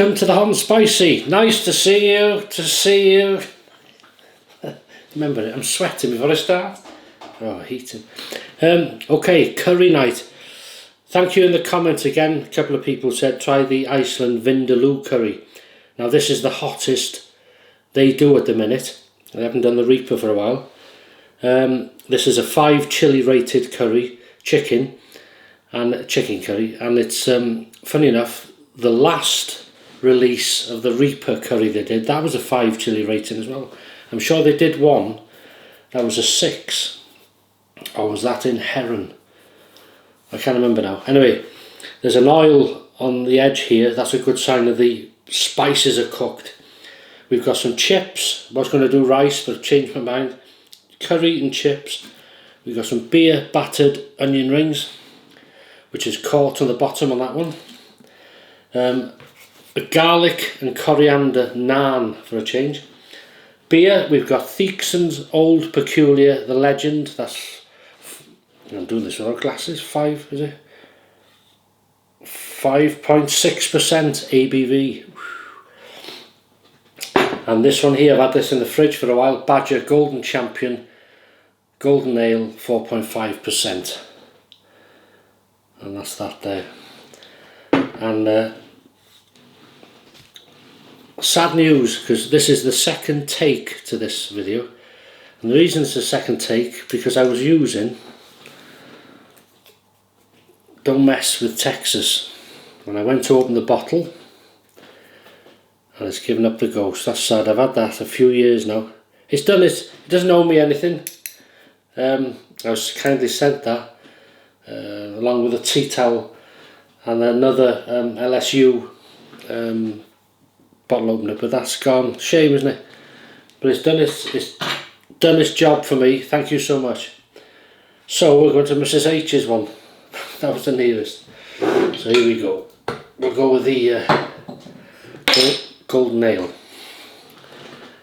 Welcome to the Hot and Spicy. Nice to see you, Remember it, I'm sweating before I start. Oh, heating. Okay, curry night. Thank you in the comments again. A couple of people said try the Iceland Vindaloo Curry. Now this is the hottest they do at the minute. I haven't done the Reaper for a while. This is a 5 chilli rated curry, chicken curry, and it's funny enough, the last release of the Reaper curry they did, that was a 5 chilli rating as well. I'm sure they did one that was a 6, or was that in Heron? I can't remember now. Anyway, there's an oil on the edge here. That's a good sign that the spices are cooked. We've got some chips. I was going to do rice but I've changed my mind. Curry and chips. We've got some beer battered onion rings, which is caught on the bottom on that one. A garlic and coriander naan for a change. Beer, we've got Theakson's Old Peculiar, the Legend. That's, I'm doing this without glasses. 5, is it? 5.6% ABV. And this one here, I've had this in the fridge for a while. Badger Golden Champion Golden Ale, 4.5%. And that's that there. And sad news, because this is the second take to this video. And the reason it's the second take, because I was using Don't Mess With Texas. When I went to open the bottle, and it's given up the ghost. That's sad. I've had that a few years now. It's done it doesn't owe me anything. I was kindly sent that along with a tea towel and another LSU bottle opener, but that's gone. Shame, isn't it? But it's done its job for me. Thank you so much. So we're going to Mrs H's one. That was the nearest. So here we go. We'll go with the Golden Ale.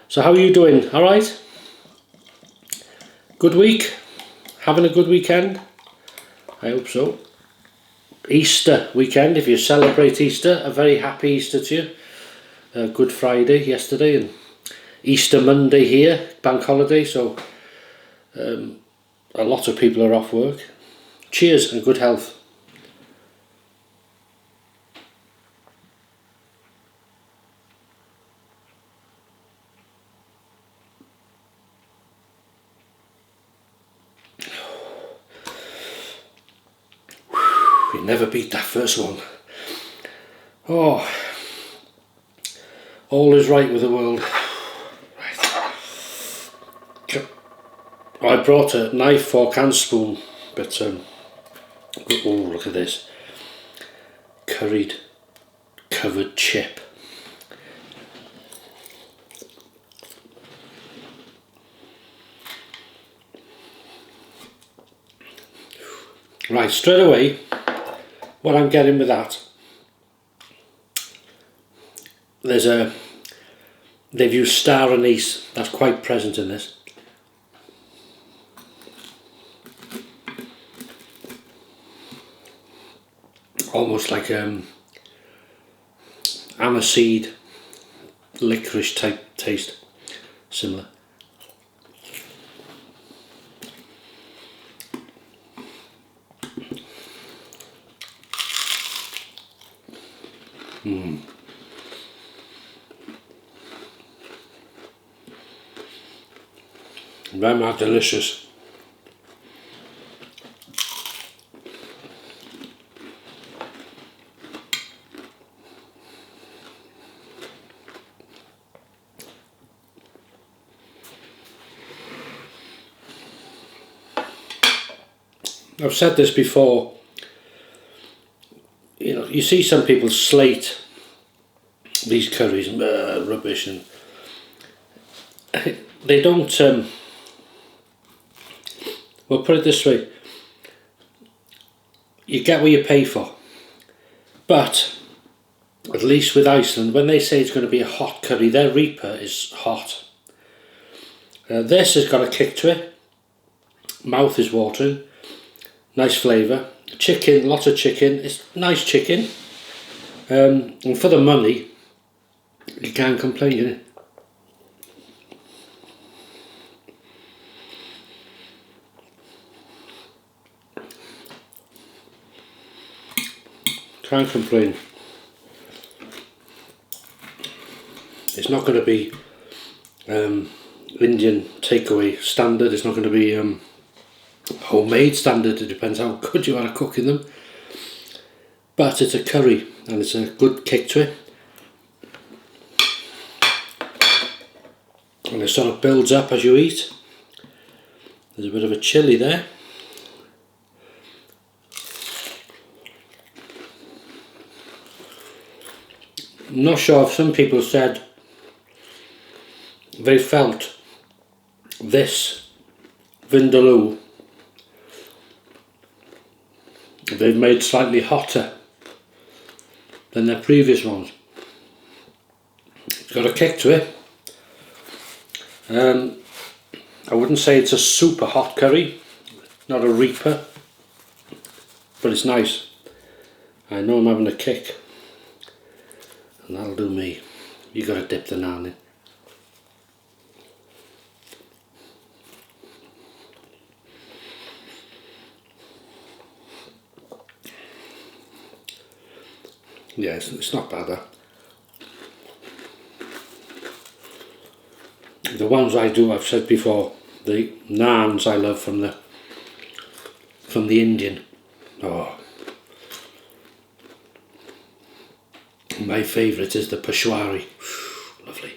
So how are you doing? All right? Good week? Having a good weekend? I hope so. Easter weekend, if you celebrate Easter, a very happy Easter to you. Good Friday yesterday and Easter Monday here, bank holiday, so a lot of people are off work. Cheers and good health. We never beat that first one. Oh, all is right with the world. Right. I brought a knife, fork and spoon, but oh, look at this. Curried, covered chip. Right, straight away, what I'm getting with that, they've used star anise, that's quite present in this. Almost like aniseed, licorice type taste, similar. Them are delicious. I've said this before, you know, you see some people slate these curries, rubbish, and they don't, well, put it this way, you get what you pay for, but at least with Iceland, when they say it's going to be a hot curry, their Reaper is hot. This has got a kick to it, mouth is watering, nice flavour, chicken, lots of chicken, it's nice chicken, and for the money, You can't complain, can you? Can't complain. It's not going to be Indian takeaway standard. It's not going to be homemade standard. It depends how good you are at cooking them. But it's a curry and it's a good kick to it. And it sort of builds up as you eat. There's a bit of a chilli there. I'm not sure if some people said they felt this Vindaloo they've made slightly hotter than their previous ones. It's got a kick to it. I wouldn't say it's a super hot curry, not a reaper, but it's nice. I know I'm having a kick, and that'll do me. You gotta dip the naan in. Yeah, it's not bad, that. The ones I do, I've said before, the naans I love from the Indian. Oh, my favourite is the Peshwari. Lovely.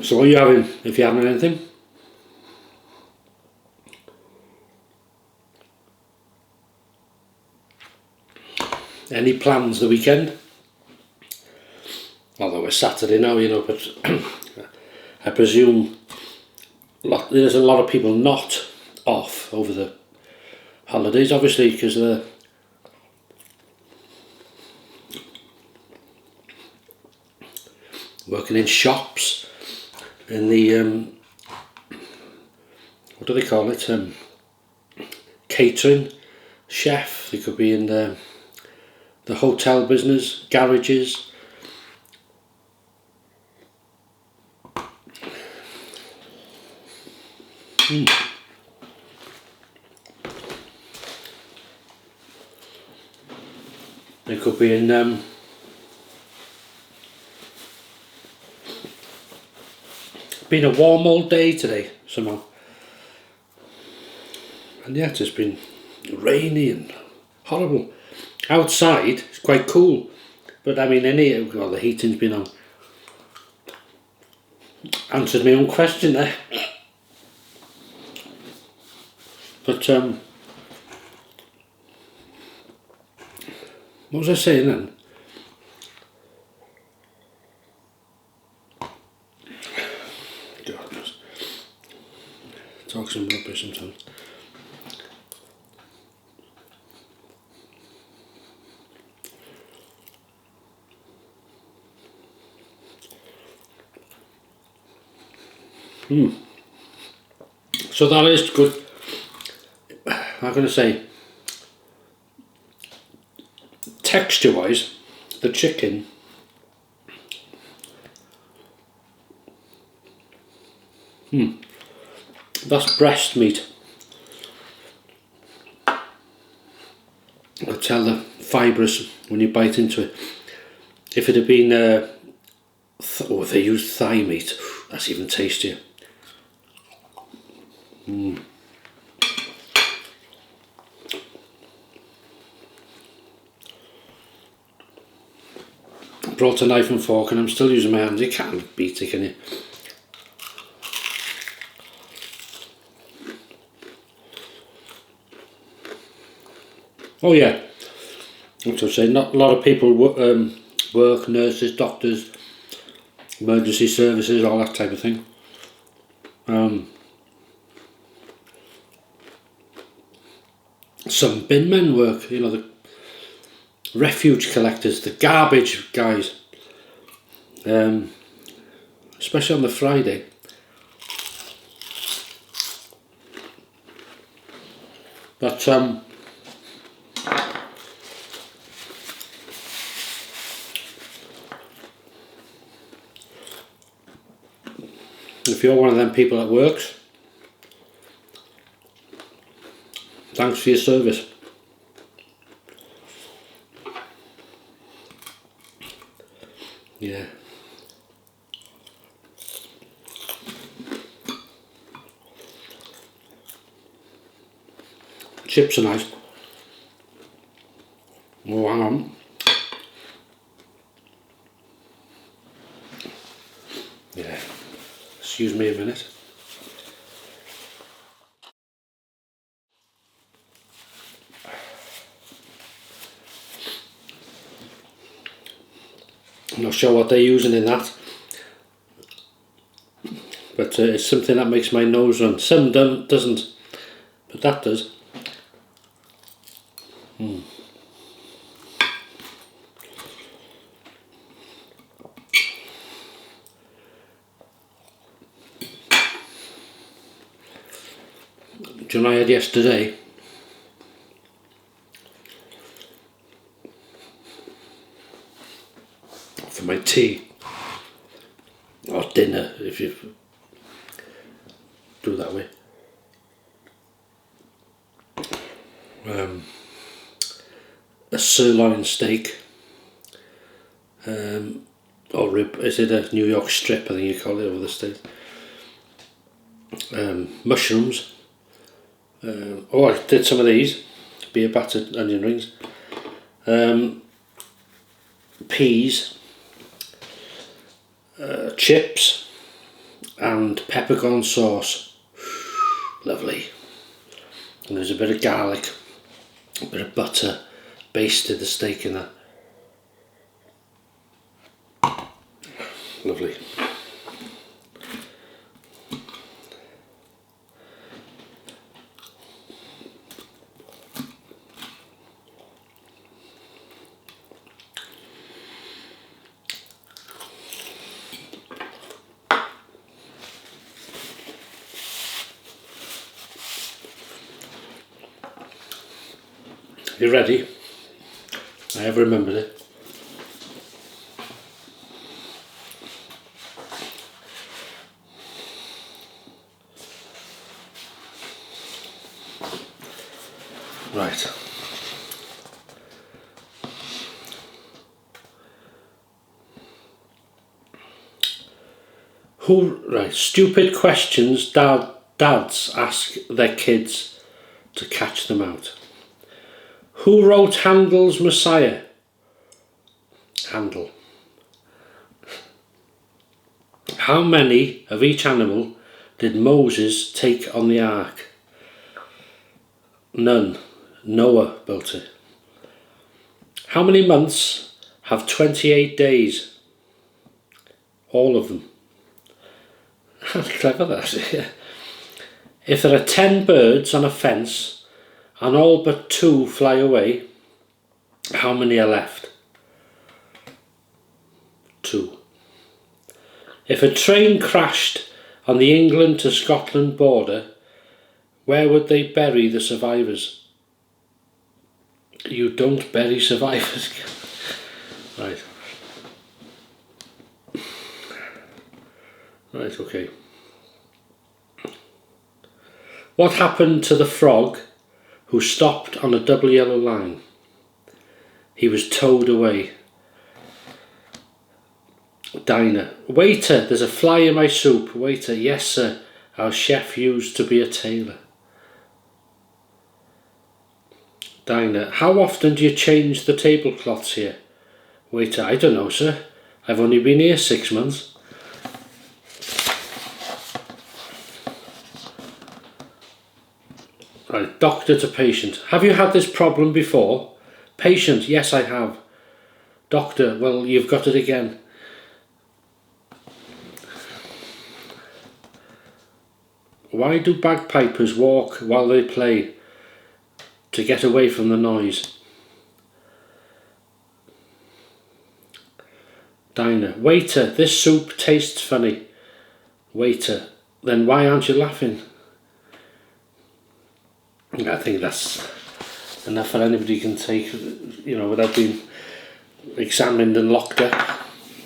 So what are you having, if you're having anything? Any plans the weekend? Although it's Saturday now, you know, but I presume there's a lot of people not off over the holidays, obviously, because they're working in shops, in the, what do they call it, catering, chef. They could be in the hotel business, garages. They could be in been a warm old day today somehow, and yet it's been rainy and horrible. Outside it's quite cool, but I mean well, the heating's been on. Answered my own question there. But what was I saying then? God knows. Talk some rubbish sometimes. So that is good. I'm going to say, texture wise, the chicken that's breast meat. I tell the fibrous when you bite into it. If it had been if they used thigh meat, that's even tastier. Brought a knife and fork and I'm still using my hands. You can't beat it, can you? Oh yeah, what I say, not a lot of people work, nurses, doctors, emergency services, all that type of thing. Some bin men work, you know, the refuge collectors, the garbage guys, especially on the Friday. But If you're one of them people that works, thanks for your service. Yeah. Chips are nice. Oh, hang on. Yeah. Excuse me a minute. I'm not sure what they're using in that, but it's something that makes my nose run. Some doesn't, but that does. Do you know what I had yesterday? For my tea, or dinner, if you do it that way. A sirloin steak, or rib. Is it a New York strip? I think you call it over the States. Mushrooms. Oh, I did some of these. Beer battered onion rings. Peas. Chips. And peppercorn sauce. Lovely. And there's a bit of garlic, a bit of butter, basted the steak in that. Lovely. You ready? I have remembered it. Right. Stupid questions dads ask their kids to catch them out. Who wrote Handel's Messiah? Handel. How many of each animal did Moses take on the ark? None. Noah built it. How many months have 28 days? All of them. That's clever, that. If there are 10 birds on a fence and all but 2 fly away, how many are left? 2. If a train crashed on the England to Scotland border, where would they bury the survivors? You don't bury survivors. Right. Right, okay. What happened to the frog who stopped on a double yellow line? He was towed away. Diner. Waiter, there's a fly in my soup. Waiter, yes sir, our chef used to be a tailor. Diner. How often do you change the tablecloths here? Waiter, I don't know sir, I've only been here 6 months. Right, doctor to patient. Have you had this problem before? Patient, yes I have. Doctor, well you've got it again. Why do bagpipers walk while they play? To get away from the noise. Diner. Waiter, this soup tastes funny. Waiter, then why aren't you laughing? I think that's enough for anybody can take, you know, without being examined and locked up,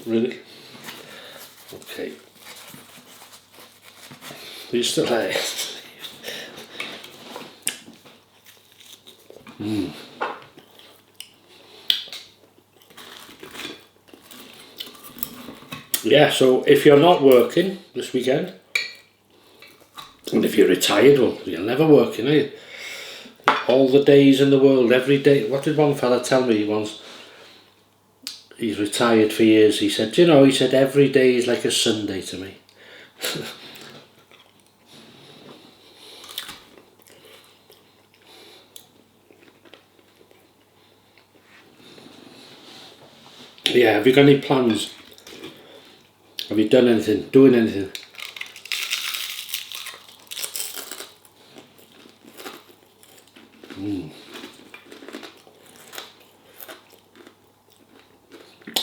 really. Okay. You still there? Yeah, so if you're not working this weekend, and if you're retired, well, you're never working, are you? All the days in the world, every day. What did one fella tell me once? He's retired for years. He said, you know, he said, every day is like a Sunday to me. Yeah, have you got any plans? Have you done anything? Doing anything?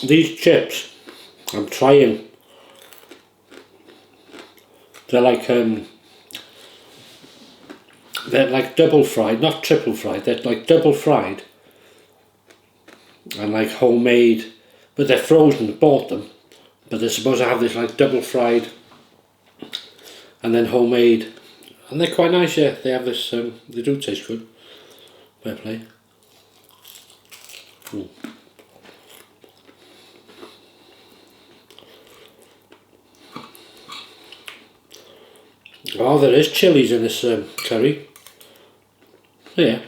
These chips, I'm trying. They're like double fried, not triple fried. They're like double fried and like homemade, but they're frozen. Bought them, but they're supposed to have this like double fried and then homemade, and they're quite nice. Yeah, they have this. They do taste good. Fair play. Oh, there is chilies in this curry. Yeah.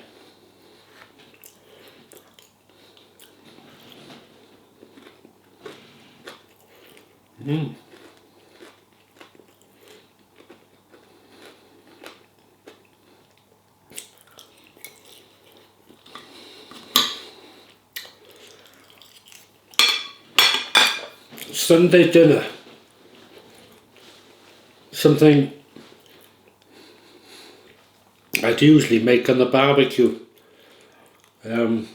Sunday dinner. Something I'd usually make on the barbecue. And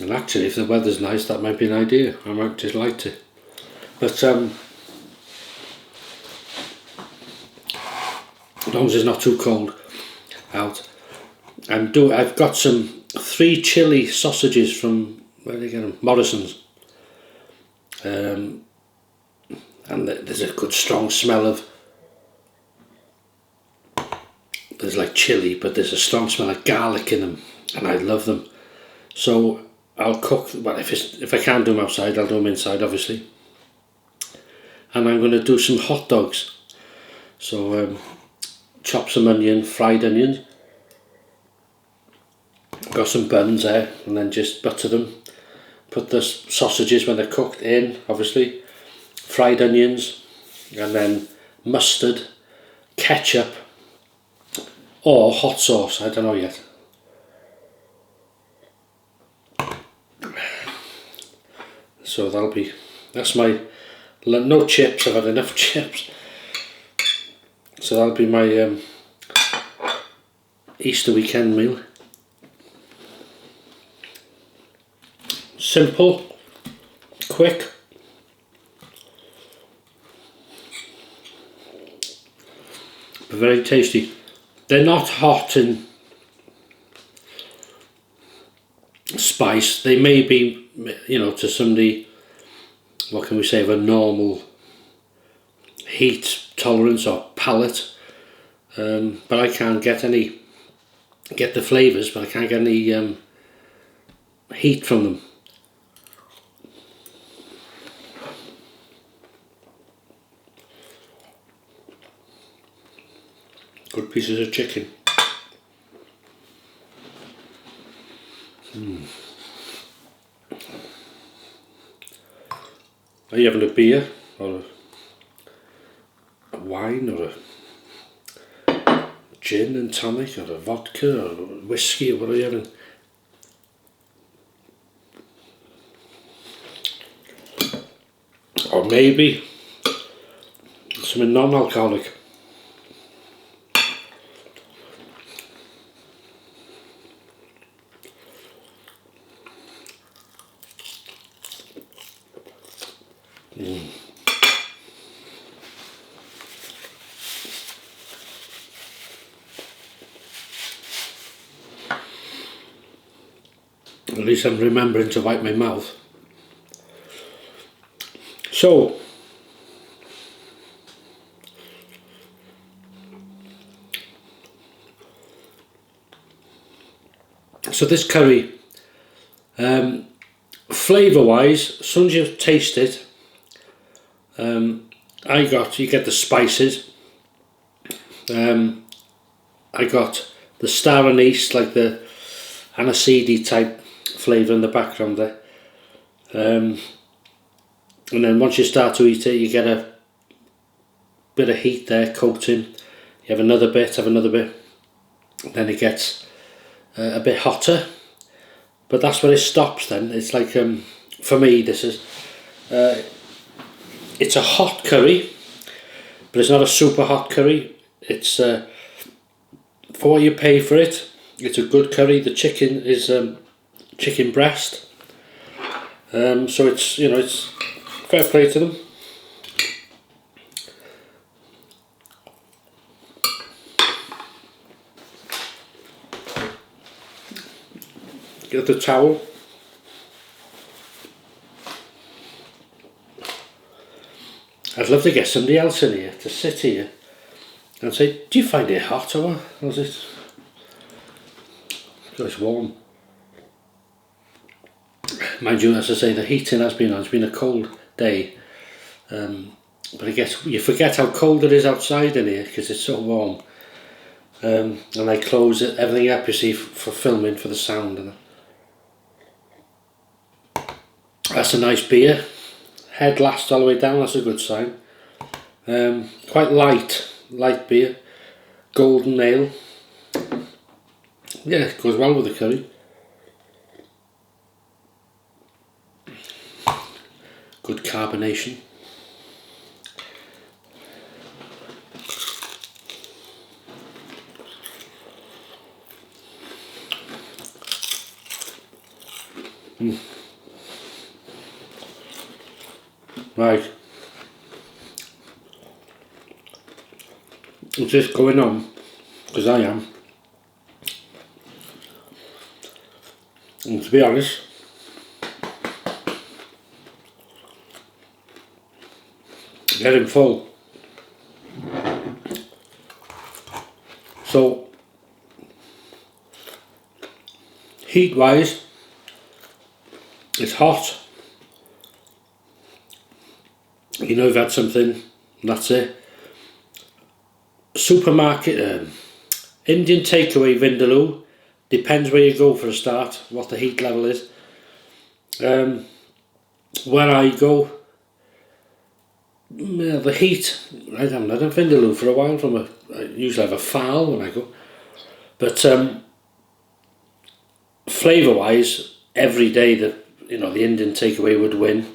actually, if the weather's nice, that might be an idea. I might just like to. But as long as it's not too cold out, I've got some 3 chili sausages from, where did I get them? Morrison's. And there's a good strong smell of, there's like chili, but there's a strong smell of garlic in them, and I love them. So I'll cook, well, if I can't do them outside, I'll do them inside, obviously. And I'm going to do some hot dogs. So chop some onion, fried onions. Got some buns there, and then just butter them. Put the sausages when they're cooked in, obviously. Fried onions, and then mustard, ketchup, or hot sauce, I don't know yet. So that's my, no chips, I've had enough chips. So that'll be my Easter weekend meal. Simple, quick. But very tasty. They're not hot in spice. They may be, you know, to somebody, what can we say, of a normal heat tolerance or palate. But I can't get the flavours, but I can't get any heat from them. Good pieces of chicken. Are you having a beer or a wine or a gin and tonic or a vodka or a whiskey, or what are you having? Or maybe something non-alcoholic. At least I'm remembering to wipe my mouth. So So this curry, flavour wise, as soon as you taste it, you get the spices. I got the star anise, like the aniseedy type flavour in the background there. And then once you start to eat it, you get a bit of heat there, coating. You have another bit, then it gets a bit hotter, but that's where it stops then. It's like, for me, this is, it's a hot curry, but it's not a super hot curry. It's, for what you pay for it, it's a good curry. The chicken is chicken breast, so it's, you know, it's fair play to them. Get the towel. I'd love to get somebody else in here to sit here and say, do you find it hot or what? Or is it? It's warm. Mind you, as I say, the heating has been on. It's been a cold day, but I guess you forget how cold it is outside in here because it's so warm. And I close everything up, you see, for filming, for the sound. And that's a nice beer. Head lasts all the way down. That's a good sign. Quite light beer. Golden ale. Yeah, it goes well with the curry. Good carbonation. Right. I'm just going on, because I am. And to be honest, getting full. So, heat wise, it's hot. You know you've had something, and that's it. Supermarket, Indian takeaway Vindaloo, depends where you go for a start, what the heat level is. Where I go, the heat, I haven't had a Vindaloo for a while, I usually have a fowl when I go. But flavour wise, every day the Indian takeaway would win.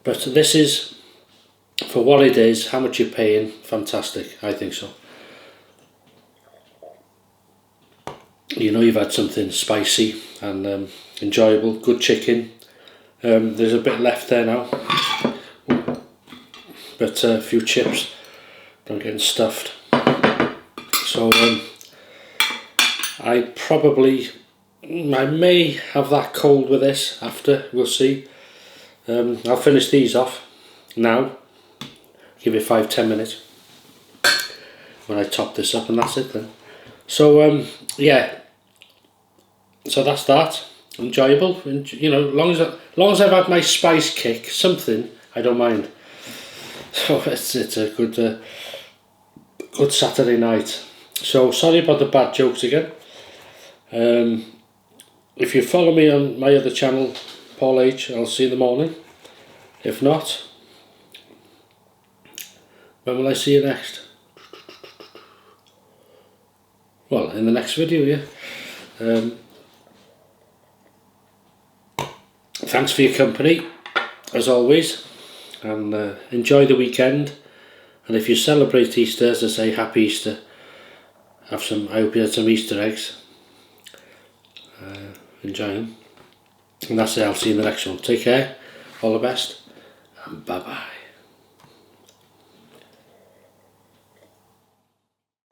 But this is, for what it is, how much you're paying, fantastic, I think so. You know you've had something spicy and enjoyable, good chicken. There's a bit left there now, but a few chips, I'm getting stuffed. So I may have that cold with this after, we'll see. I'll finish these off now, give it 5-10 minutes when I top this up, and that's it then. So yeah, so that's that. Enjoyable, you know, long as I've had my spice kick, something, I don't mind. So it's a good good Saturday night. So sorry about the bad jokes again. If you follow me on my other channel, Paul H, I'll see you in the morning. If not, when will I see you next? Well, in the next video, yeah. Thanks for your company, as always, and enjoy the weekend. And if you celebrate Easter, as I say, happy Easter. I hope you had some Easter eggs. Enjoy them. And that's it, I'll see you in the next one. Take care, all the best, and bye bye.